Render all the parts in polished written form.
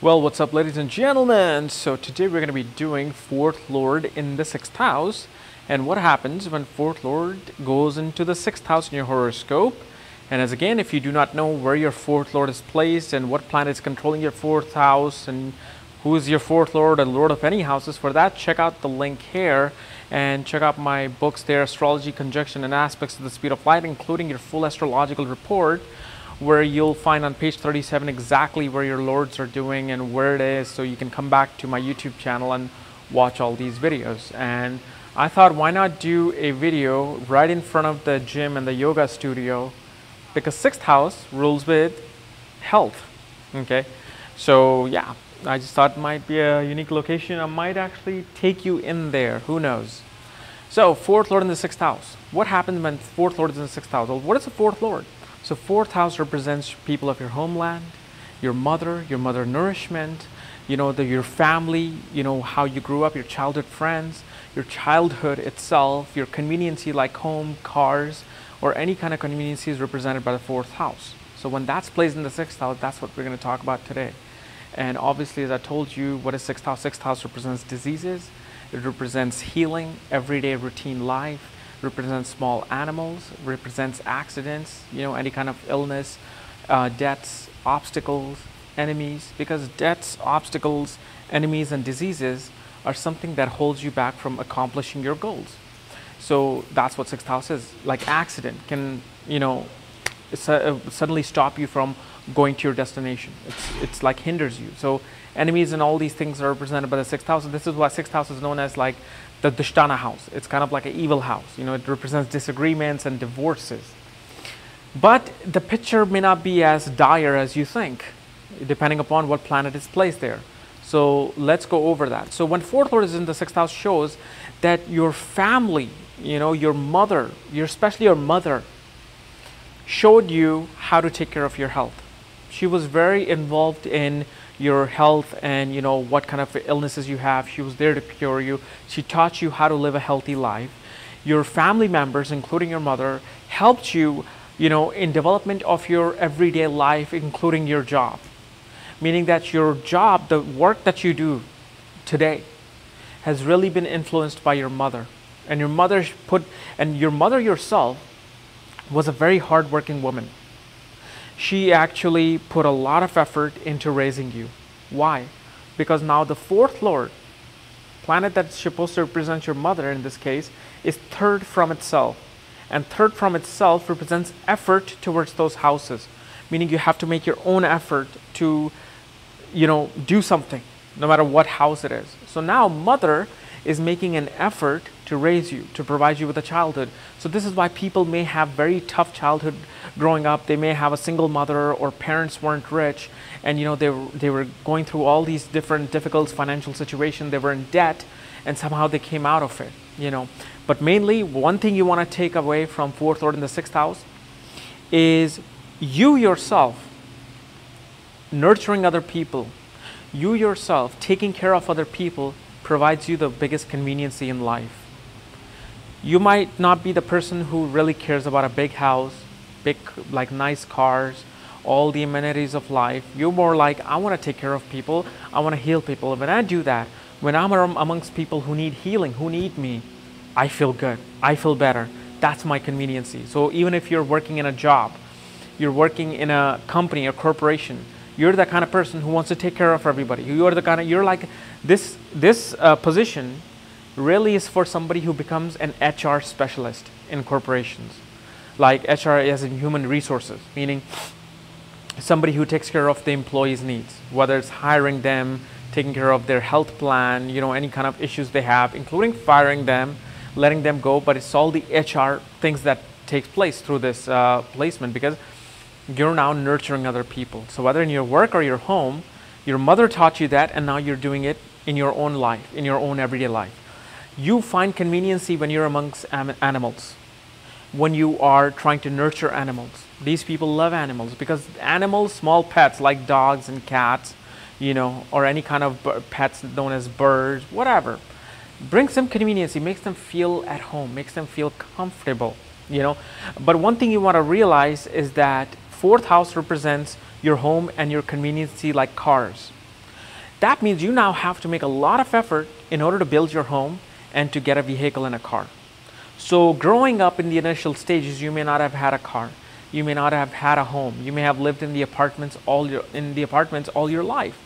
Well, what's up, ladies and gentlemen? So today we're going to be doing fourth lord in the sixth house, and what happens when fourth lord goes into the sixth house in your horoscope. And as again, if you do not know where your fourth lord is placed and what planet is controlling your fourth house and who is your fourth lord and lord of any houses, for that check out the link here and check out my books there, Astrology, Conjunction and Aspects of the Speed of Light, including your full astrological report, where you'll find on page 37 exactly where your lords are doing and where it is, so you can come back to my YouTube channel and watch all these videos. And I thought, why not do a video right in front of the gym and the yoga studio, because sixth house rules with health. Okay, so yeah, I just thought it might be a unique location. I might actually take you in there, who knows. So fourth lord in the sixth house. What happens when fourth lord is in the sixth house? Well, what is a fourth lord? So fourth house represents people of your homeland, your mother nourishment, your family, how you grew up, your childhood friends, your childhood itself, your conveniency like home, cars, or any kind of conveniency is represented by the fourth house. So when that's placed in the sixth house, that's what we're going to talk about today. And obviously, as I told you, what is sixth house? Sixth house represents diseases. It represents healing, everyday routine life, represents small animals, represents accidents, any kind of illness, deaths, obstacles, enemies, because deaths, obstacles, enemies, and diseases are something that holds you back from accomplishing your goals. So that's what sixth house is. Like accident can, suddenly stop you from going to your destination. It's like hinders you. So enemies and all these things are represented by the sixth house. And this is why sixth house is known as like the Dushtana house. It's kind of like an evil house. It represents disagreements and divorces. But the picture may not be as dire as you think, depending upon what planet is placed there. So let's go over that. So when fourth lord is in the sixth house, shows that your family, your mother, especially your mother, showed you how to take care of your health. She was very involved in your health and what kind of illnesses you have. She was there to cure you. She taught you how to live a healthy life. Your family members, including your mother, helped you, in development of your everyday life, including your job. Meaning that your job, the work that you do today, has really been influenced by your mother. And your mother yourself was a very hardworking woman. She actually put a lot of effort into raising you. Why? Because now the fourth lord, planet that's supposed to represent your mother in this case, is third from itself. And third from itself represents effort towards those houses. Meaning you have to make your own effort to, do something, no matter what house it is. So now mother is making an effort to raise you, to provide you with a childhood. So this is why people may have very tough childhood growing up. They may have a single mother, or parents weren't rich, and they were going through all these different difficult financial situations. They were in debt, and somehow they came out of it. But mainly, one thing you want to take away from fourth lord in the sixth house is you yourself nurturing other people. You yourself taking care of other people provides you the biggest conveniency in life. You might not be the person who really cares about a big house, like nice cars, all the amenities of life. You're more like, I want to take care of people, I want to heal people. When I do that, when I'm amongst people who need healing, who need me, I feel good, I feel better. That's my conveniency. So even if you're working in a job, you're working in a company, a corporation, you're the kind of person who wants to take care of everybody. You're like, this position really is for somebody who becomes an HR specialist in corporations. Like HR as in human resources, meaning somebody who takes care of the employees' needs, whether it's hiring them, taking care of their health plan, any kind of issues they have, including firing them, letting them go. But it's all the HR things that takes place through this placement, because you're now nurturing other people. So whether in your work or your home, your mother taught you that, and now you're doing it in your own life, in your own everyday life. You find conveniency when you're amongst animals, when you are trying to nurture animals. These people love animals, because animals, small pets like dogs and cats, or any kind of pets known as birds, whatever, brings them conveniency, makes them feel at home, makes them feel comfortable. But one thing you want to realize is that fourth house represents your home and your conveniency like cars. That means you now have to make a lot of effort in order to build your home and to get a vehicle and a car. So growing up in the initial stages, you may not have had a car. You may not have had a home. You may have lived in the apartments all your life,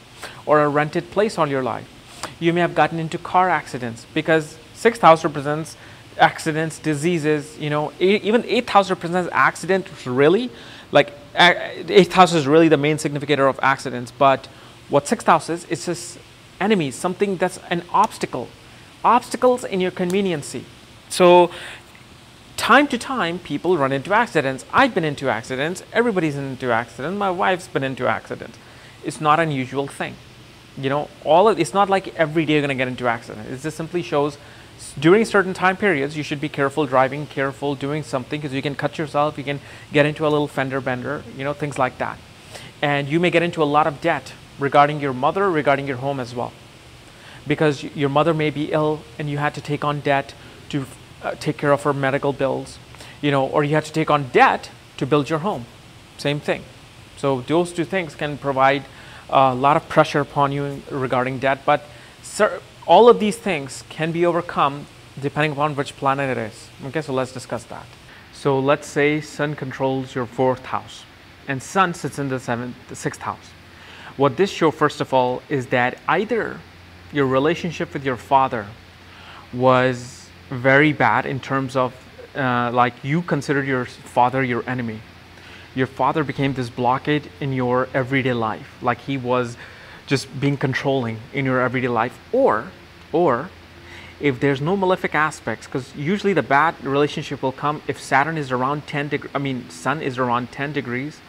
or a rented place all your life. You may have gotten into car accidents, because 6th house represents accidents, diseases, even 8th house represents accidents, really. Like 8th house is really the main significator of accidents, but what 6th house is, it's just enemies, something that's an obstacle, obstacles in your conveniency. So time to time, people run into accidents. I've been into accidents. Everybody's into accidents. My wife's been into accidents. It's not an unusual thing. It's not like every day you're going to get into accident. It just simply shows during certain time periods, you should be careful driving, careful doing something, because you can cut yourself, you can get into a little fender bender, things like that. And you may get into a lot of debt regarding your mother, regarding your home as well. Because your mother may be ill and you had to take on debt to take care of her medical bills, or you had to take on debt to build your home. Same thing. So those two things can provide a lot of pressure upon you regarding debt, but all of these things can be overcome depending upon which planet it is. Okay, so let's discuss that. So let's say Sun controls your 4th house and Sun sits in the 6th house. What this shows, first of all, is that either your relationship with your father was very bad in terms of like you considered your father your enemy. Your father became this blockade in your everyday life, like he was just being controlling in your everyday life, or if there's no malefic aspects, because usually the bad relationship will come if Saturn is around 10 degrees, Sun is around 10 degrees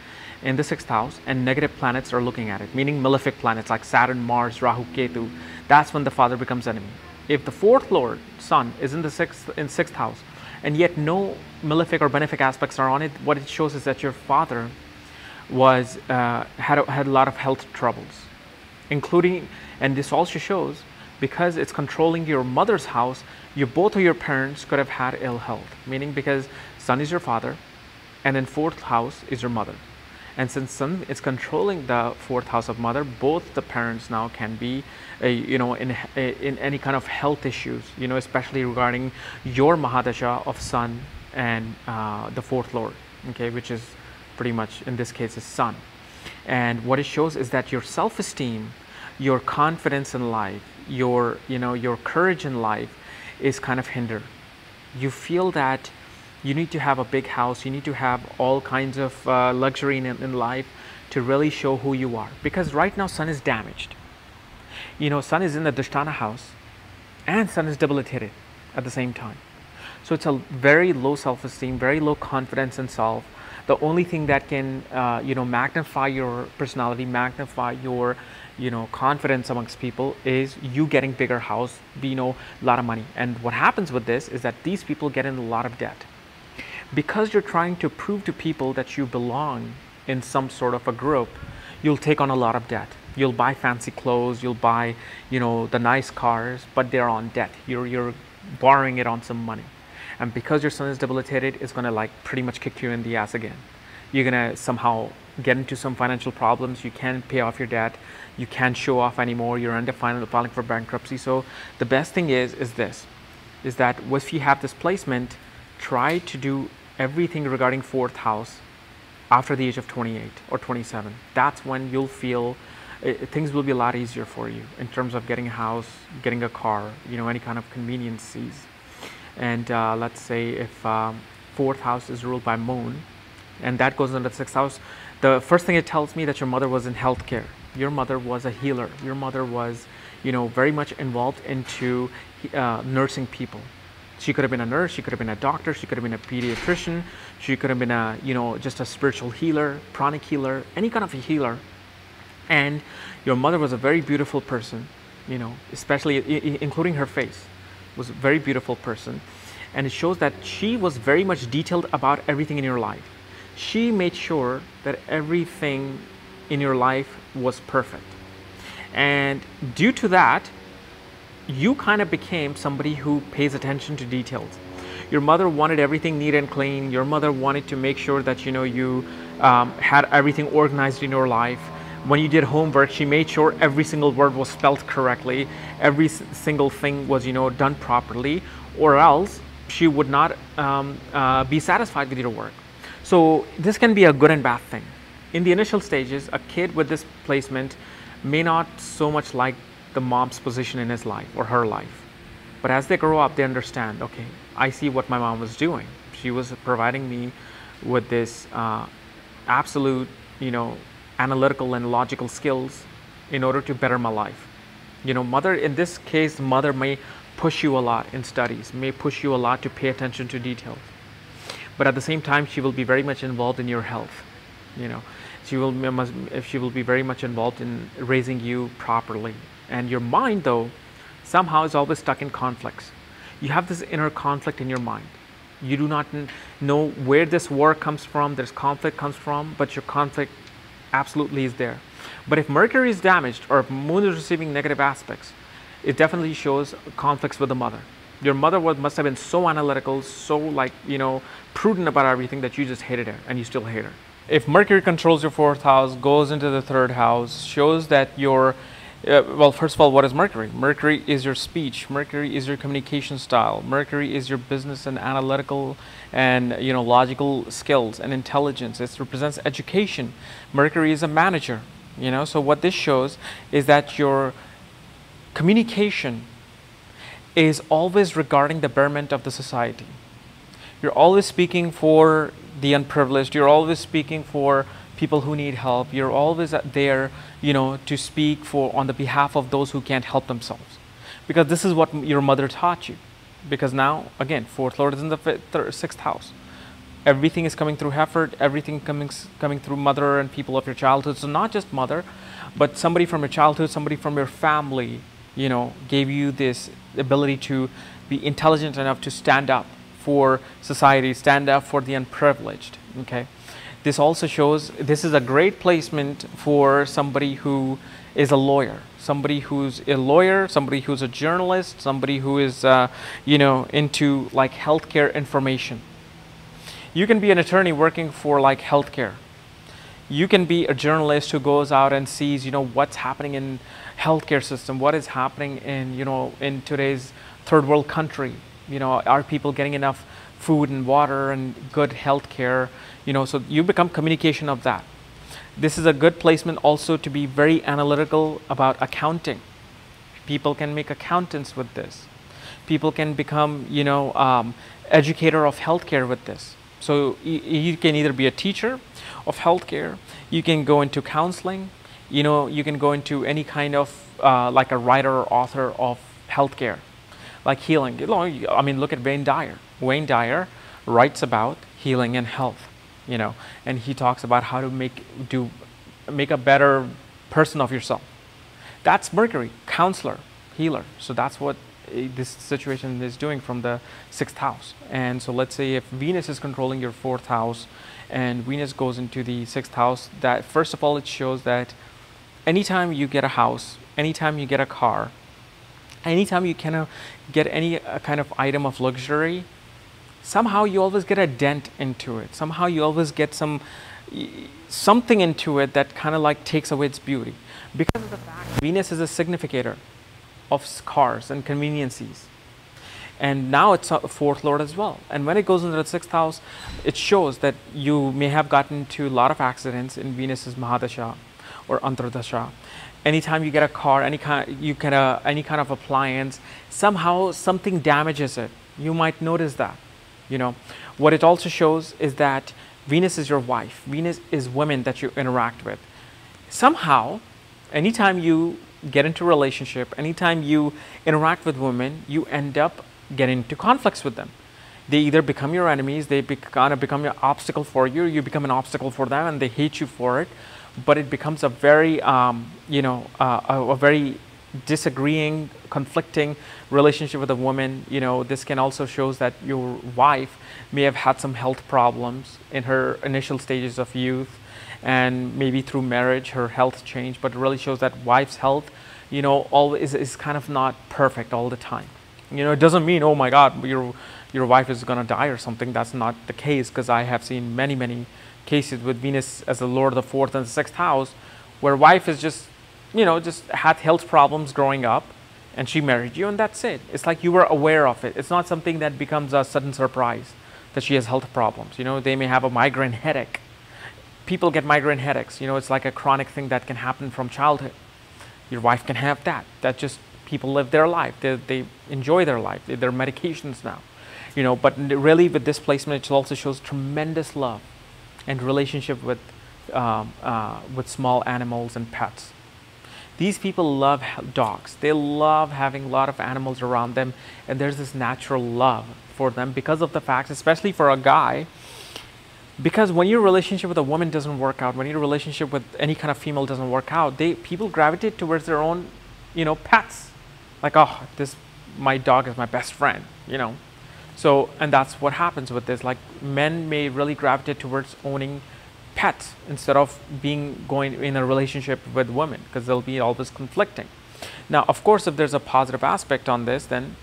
in the 6th house and negative planets are looking at it, meaning malefic planets like Saturn, Mars, Rahu, Ketu. That's when the father becomes enemy. If the 4th lord, Sun, is in the 6th house and yet no malefic or benefic aspects are on it, what it shows is that your father was had a lot of health troubles, including, and this also shows, because it's controlling your mother's house, both of your parents could have had ill health, meaning because Sun is your father and then 4th house is your mother. And since Sun is controlling the 4th house of mother, both the parents now can be in any kind of health issues, especially regarding your Mahadasha of Sun and the 4th lord, okay, which is pretty much in this case is Sun. And what it shows is that your self-esteem, your confidence in life, your courage in life is kind of hindered. You feel that you need to have a big house, you need to have all kinds of luxury in life to really show who you are. Because right now Sun is damaged. Sun is in the Dushtana house and Sun is debilitated at the same time. So it's a very low self-esteem, very low confidence in self. The only thing that can magnify your personality, magnify your confidence amongst people is you getting bigger house, a lot of money. And what happens with this is that these people get in a lot of debt. Because you're trying to prove to people that you belong in some sort of a group, you'll take on a lot of debt. You'll buy fancy clothes, you'll buy the nice cars, but they're on debt. You're borrowing it on some money. And because your Sun is debilitated, it's going to like pretty much kick you in the ass again. You're going to somehow get into some financial problems. You can't pay off your debt. You can't show off anymore. You're under filing for bankruptcy. So the best thing is that if you have this placement, try to do everything regarding 4th house after the age of 28 or 27. That's when you'll feel things will be a lot easier for you in terms of getting a house, getting a car, any kind of conveniences. And let's say if 4th house is ruled by Moon, and that goes into the 6th house, the first thing it tells me that your mother was in healthcare. Your mother was a healer. Your mother was, very much involved into nursing people. She could have been a nurse, she could have been a doctor, she could have been a pediatrician, she could have been a, just a spiritual healer, pranic healer, any kind of a healer. And your mother was a very beautiful person, especially including her face, was a very beautiful person. And it shows that she was very much detailed about everything in your life. She made sure that everything in your life was perfect. And due to that, you kind of became somebody who pays attention to details. Your mother wanted everything neat and clean. Your mother wanted to make sure that you had everything organized in your life. When you did homework, she made sure every single word was spelled correctly, every single thing was, done properly, or else she would not be satisfied with your work. So this can be a good and bad thing. In the initial stages, a kid with this placement may not so much like the mom's position in his life or her life. But as they grow up, they understand, okay, I see what my mom was doing. She was providing me with this absolute, analytical and logical skills in order to better my life. Mother, in this case, mother may push you a lot in studies, may push you a lot to pay attention to details. But at the same time, she will be very much involved in your health. She will be very much involved in raising you properly. And your mind, though, somehow is always stuck in conflicts. You have this inner conflict in your mind. You do not know where this war comes from, this conflict comes from, but your conflict absolutely is there. But if Mercury is damaged or if Moon is receiving negative aspects, it definitely shows conflicts with the mother. Your mother must have been so analytical, so prudent about everything that you just hated her and you still hate her. If Mercury controls your 4th house, goes into the 3rd house, shows that you're well, first of all, what is Mercury? Mercury is your speech. Mercury is your communication style. Mercury is your business and analytical and logical skills and intelligence. It represents education. Mercury is a manager. So what this shows is that your communication is always regarding the betterment of the society. You're always speaking for the unprivileged. You're always speaking for people who need help. You're always there, to speak on the behalf of those who can't help themselves. Because this is what your mother taught you. Because now, again, 4th Lord is in the 6th house. Everything is coming through effort, everything coming through mother and people of your childhood. So not just mother, but somebody from your childhood, somebody from your family, gave you this ability to be intelligent enough to stand up for society, stand up for the unprivileged, okay? This also shows this is a great placement for somebody who is a lawyer, somebody who's a journalist, somebody who is, into like healthcare information. You can be an attorney working for like healthcare. You can be a journalist who goes out and sees, what's happening in healthcare system, what is happening in, in today's 3rd world country. Are people getting enough food and water and good healthcare? So you become communication of that. This is a good placement also to be very analytical about accounting. People can make accountants with this. People can become, educator of healthcare with this. So you can either be a teacher of healthcare, you can go into counseling, you can go into any kind of like a writer or author of healthcare, like healing. Look at Wayne Dyer. Wayne Dyer writes about healing and health. And he talks about how to make a better person of yourself. That's Mercury, counselor, healer. So that's what this situation is doing from the 6th house. And so let's say if Venus is controlling your 4th house and Venus goes into the 6th house, that first of all, it shows that anytime you get a house, anytime you get a car, anytime you can get any kind of item of luxury, somehow you always get a dent into it. Somehow you always get something into it that kind of like takes away its beauty. Because of the fact Venus is a significator of cars and conveniences. And now it's a 4th Lord as well. And when it goes into the 6th house, it shows that you may have gotten into a lot of accidents in Venus's Mahadasha or Antardasha. Anytime you get a car, any kind of appliance, somehow something damages it. You might notice that. What it also shows is that Venus is your wife. Venus is women that you interact with. Somehow, anytime you get into a relationship, anytime you interact with women, you end up getting into conflicts with them. They either become your enemies, they become an obstacle for you, you become an obstacle for them, and they hate you for it. But it becomes a very, a very disagreeing, conflicting relationship with a woman. This can also shows that your wife may have had some health problems in her initial stages of youth, and maybe through marriage her health changed. But it really shows that wife's health, always is kind of not perfect all the time. It doesn't mean, oh my God, your wife is gonna die or something. That's not the case, because I have seen many cases with Venus as the Lord of the 4th and the 6th house, where wife is just, just had health problems growing up, and she married you, and that's it. It's like you were aware of it. It's not something that becomes a sudden surprise that she has health problems. They may have a migraine headache. People get migraine headaches. It's like a chronic thing that can happen from childhood. Your wife can have that. That just, people live their life. They enjoy their life. They're medications now. But really with this placement, it also shows tremendous love and relationship with small animals and pets. These people love dogs. They love having a lot of animals around them, and there's this natural love for them because of the fact, especially for a guy, because when your relationship with a woman doesn't work out, when your relationship with any kind of female doesn't work out, people gravitate towards their own, pets. Like, oh, my dog is my best friend, So, and that's what happens with this. Like, men may really gravitate towards owning pets instead of going in a relationship with women, because they'll be always conflicting. Now, of course, if there's a positive aspect on this, then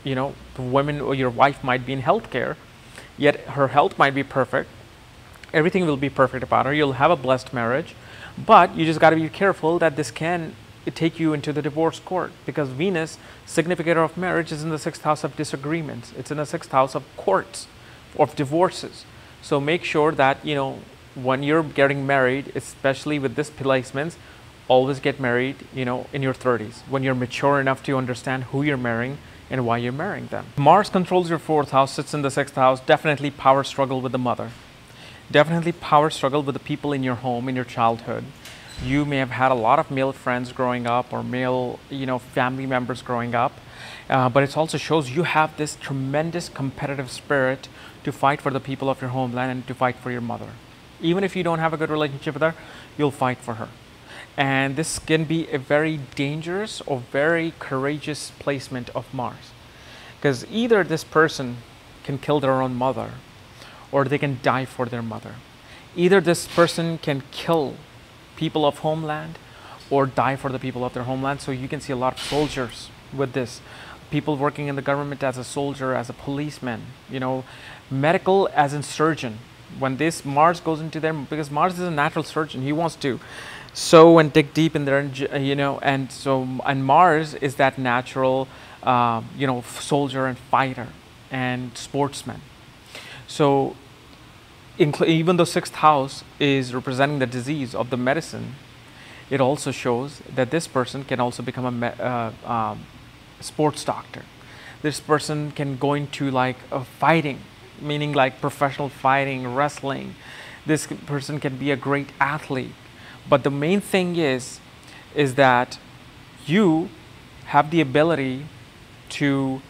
the woman or your wife might be in healthcare, yet her health might be perfect. Everything will be perfect about her. You'll have a blessed marriage, but you just got to be careful that this can take you into the divorce court, because Venus, significator of marriage, is in the 6th house of disagreements. It's in the 6th house of courts, of divorces. So make sure that when you're getting married, especially with this placements, always get married in your 30s, when you're mature enough to understand who you're marrying and why you're marrying them. Mars controls your 4th house, sits in the 6th house. Definitely power struggle with the mother. Definitely power struggle with the people in your home, in your childhood. You may have had a lot of male friends growing up, or male family members growing up, but it also shows you have this tremendous competitive spirit to fight for the people of your homeland and to fight for your mother. Even if you don't have a good relationship with her, you'll fight for her. And this can be a very dangerous or very courageous placement of Mars, because either this person can kill their own mother, or they can die for their mother. Either this person can kill people of homeland or die for the people of their homeland. So you can see a lot of soldiers with this. People working in the government as a soldier, as a policeman, medical as in surgeon. When this Mars goes into them, because Mars is a natural surgeon, he wants to sew and dig deep in there, and Mars is that natural, soldier and fighter and sportsman. So even though 6th house is representing the disease of the medicine, it also shows that this person can also become a sports doctor. This person can go into like fighting, meaning like professional fighting, wrestling. This person can be a great athlete. But the main thing is that you have the ability to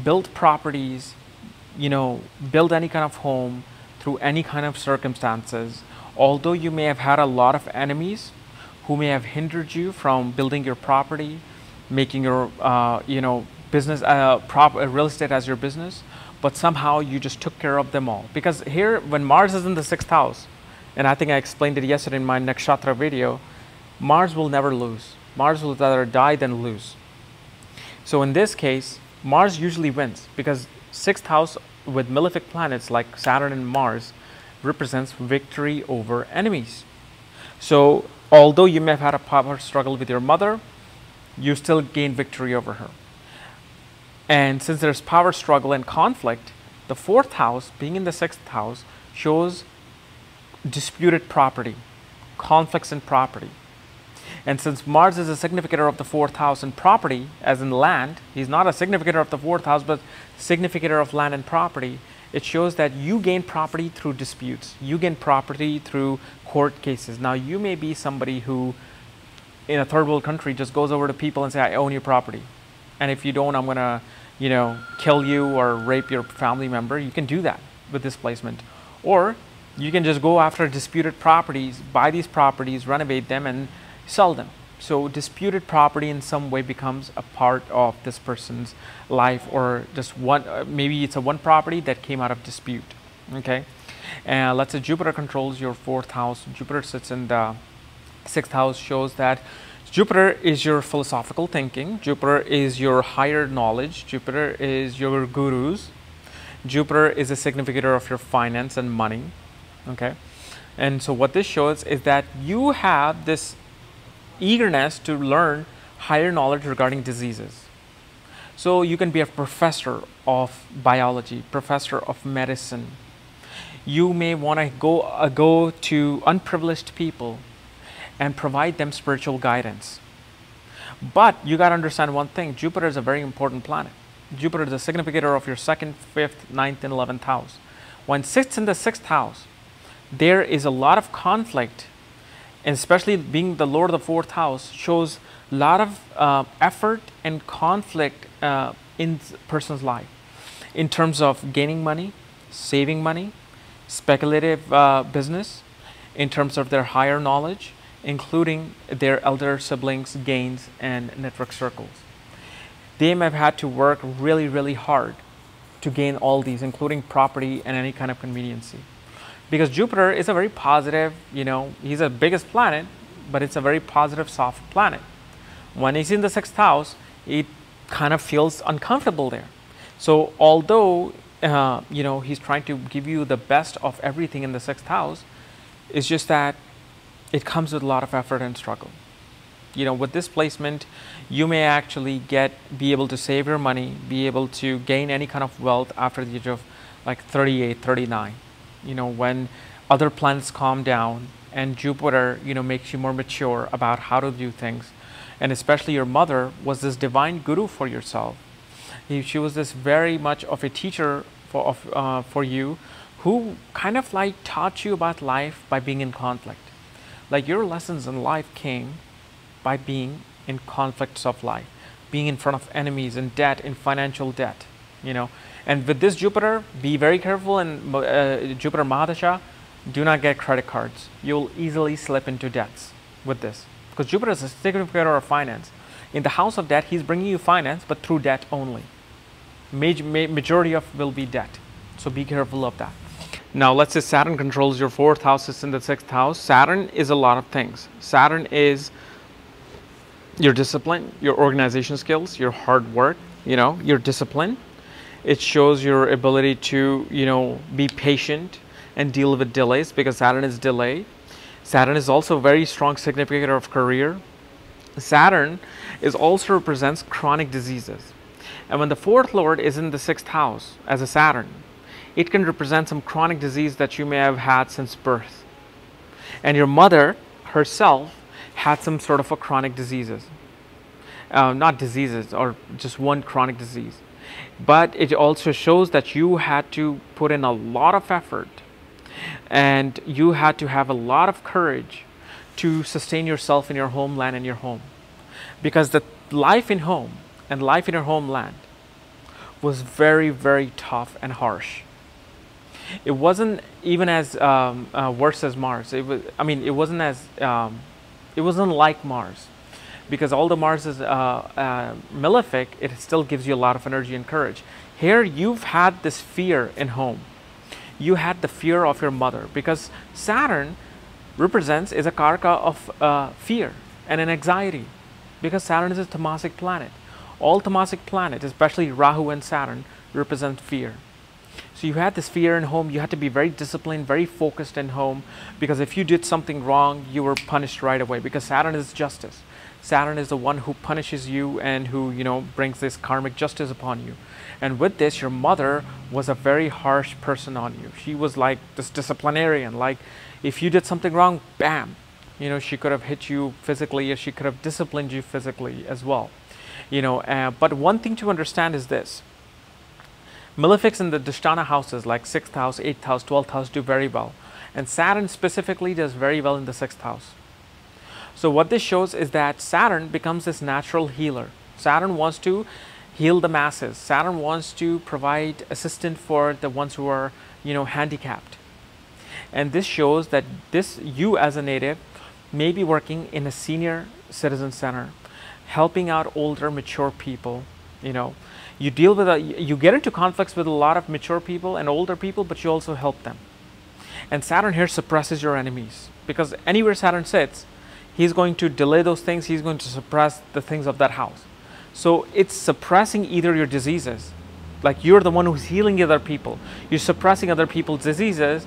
build properties, build any kind of home through any kind of circumstances. Although you may have had a lot of enemies who may have hindered you from building your property, making your, business, real estate as your business, but somehow you just took care of them all. Because here, when Mars is in the 6th house, and I think I explained it yesterday in my Nakshatra video, Mars will never lose. Mars will rather die than lose. So in this case, Mars usually wins, because 6th house with malefic planets like Saturn and Mars represents victory over enemies. So although you may have had a power struggle with your mother, you still gain victory over her. And since there's power struggle and conflict, the 4th house, being in the 6th house, shows disputed property, conflicts in property. And since Mars is a significator of the 4th house in property, as in land, he's not a significator of the 4th house, but significator of land and property, it shows that you gain property through disputes. You gain property through court cases. Now, you may be somebody who, in a third world country, just goes over to people and say, I own your property. And if you don't, I'm going to, kill you or rape your family member. You can do that with this placement. Or you can just go after disputed properties, buy these properties, renovate them, and sell them. So disputed property in some way becomes a part of this person's life, or just one, maybe it's a one property that came out of dispute. Okay, and let's say Jupiter controls your 4th house. Jupiter sits in the 6th house, shows that Jupiter is your philosophical thinking. Jupiter is your higher knowledge. Jupiter is your gurus. Jupiter is a significator of your finance and money. Okay, And so what this shows is that you have this eagerness to learn higher knowledge regarding diseases. So you can be a professor of biology, professor of medicine. You may want to go to unprivileged people and provide them spiritual guidance. But you got to understand one thing: Jupiter is a very important planet. Jupiter is the significator of your 2nd, 5th, 9th, and 11th house. When it sits in the 6th house, there is a lot of conflict, and especially being the Lord of the 4th house shows a lot of effort and conflict in the person's life in terms of gaining money, saving money, speculative business, in terms of their higher knowledge, including their elder siblings' gains and network circles. They may have had to work really, really hard to gain all these, including property and any kind of conveniency. Because Jupiter is a very positive, he's the biggest planet, but it's a very positive, soft planet. When he's in the 6th house, it kind of feels uncomfortable there. So although, he's trying to give you the best of everything in the 6th house, it's just that it comes with a lot of effort and struggle. With this placement, you may actually be able to save your money, be able to gain any kind of wealth after the age of like 38, 39. When other planets calm down and Jupiter, makes you more mature about how to do things. And especially your mother was this divine guru for yourself. She was this very much of a teacher for you, who kind of like taught you about life by being in conflict. Like your lessons in life came by being in conflicts of life, being in front of enemies, in debt, in financial debt, And with this Jupiter, be very careful. In Jupiter Mahadasha, do not get credit cards. You'll easily slip into debts with this. Because Jupiter is a significator of finance. In the house of debt, he's bringing you finance, but through debt only. Majority of will be debt. So be careful of that. Now, let's say Saturn controls your 4th house, it's in the 6th house. Saturn is a lot of things. Saturn is your discipline, your organization skills, your hard work, your discipline. It shows your ability to, be patient and deal with delays, because Saturn is delay. Saturn is also a very strong significator of career. Saturn also represents chronic diseases. And when the 4th Lord is in the 6th house as a Saturn, it can represent some chronic disease that you may have had since birth. And your mother herself had some sort of a chronic diseases. Not diseases, or just one chronic disease. But it also shows that you had to put in a lot of effort, and you had to have a lot of courage to sustain yourself in your homeland and your home. Because the life in home and life in your homeland was very, very tough and harsh. It wasn't even as worse as Mars. It wasn't like Mars, because although Mars is malefic, it still gives you a lot of energy and courage. Here, you've had this fear in home. You had the fear of your mother, because Saturn is a karaka of fear and an anxiety, because Saturn is a tamasic planet. All tamasic planets, especially Rahu and Saturn, represent fear. So you had this fear in home. You had to be very disciplined, very focused in home, because if you did something wrong, you were punished right away, because Saturn is justice. Saturn is the one who punishes you and who, brings this karmic justice upon you. And with this, your mother was a very harsh person on you. She was like this disciplinarian. Like if you did something wrong, bam, she could have hit you physically, or she could have disciplined you physically as well. But one thing to understand is this. Malefics in the Dhisthana houses like 6th house, 8th house, 12th house do very well. And Saturn specifically does very well in the 6th house. So what this shows is that Saturn becomes this natural healer. Saturn wants to heal the masses. Saturn wants to provide assistance for the ones who are, handicapped. And this shows that you as a native may be working in a senior citizen center, helping out older, mature people. You deal with you get into conflicts with a lot of mature people and older people, but you also help them. And Saturn here suppresses your enemies, because anywhere Saturn sits, he's going to delay those things. He's going to suppress the things of that house. So it's suppressing either your diseases, like you're the one who's healing other people. You're suppressing other people's diseases,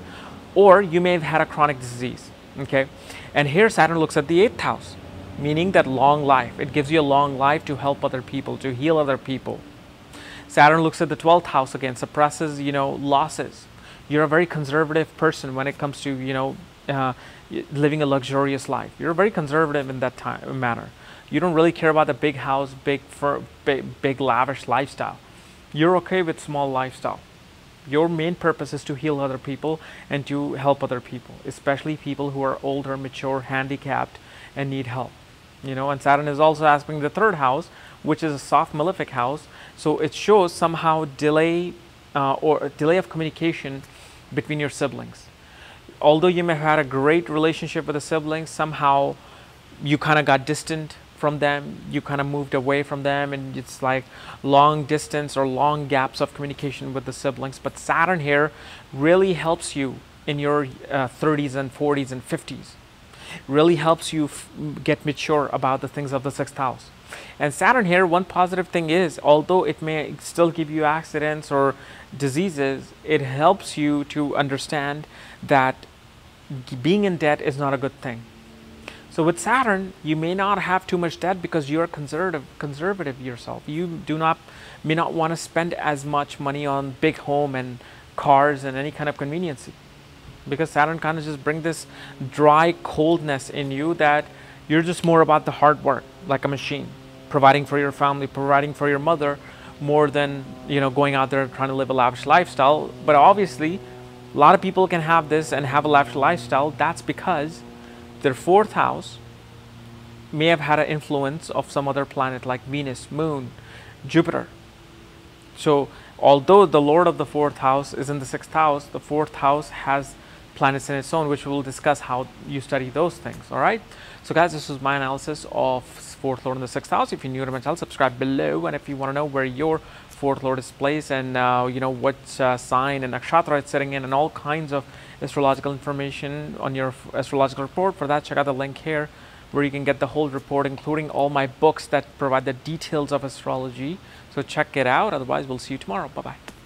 or you may have had a chronic disease. Okay, and here Saturn looks at the 8th house, meaning that long life. It gives you a long life to help other people, to heal other people. Saturn looks at the 12th house again, suppresses, losses. You're a very conservative person when it comes to, living a luxurious life. You're very conservative in that manner. You don't really care about the big house, big lavish lifestyle. You're okay with small lifestyle. Your main purpose is to heal other people and to help other people, especially people who are older, mature, handicapped, and need help. And Saturn is also aspecting the 3rd house, which is a soft malefic house. So it shows somehow delay or delay of communication between your siblings. Although you may have had a great relationship with the siblings, somehow you kind of got distant from them, you kind of moved away from them, and it's like long distance or long gaps of communication with the siblings. But Saturn here really helps you in your 30s and 40s and 50s. Really helps you get mature about the things of the 6th house. And Saturn here, one positive thing is, although it may still give you accidents or diseases, it helps you to understand that being in debt is not a good thing. So with Saturn, you may not have too much debt because you're conservative yourself. You may not want to spend as much money on big home and cars and any kind of conveniency, because Saturn kind of just brings this dry coldness in you that you're just more about the hard work, like a machine, providing for your family, providing for your mother, more than going out there trying to live a lavish lifestyle. But obviously, a lot of people can have this and have a lavish lifestyle. That's because their 4th house may have had an influence of some other planet like Venus, Moon, Jupiter. So although the Lord of the 4th house is in the 6th house, the 4th house has planets in its own, which we'll discuss how you study those things. All right. So guys, this was my analysis of 4th Lord in the 6th house. If you're new to my channel, subscribe below. And if you want to know where your 4th Lord is placed and what sign and nakshatra it's sitting in and all kinds of astrological information on your astrological report, for that check out the link here where you can get the whole report, including all my books that provide the details of astrology. So check it out. Otherwise, we'll see you tomorrow. Bye-bye.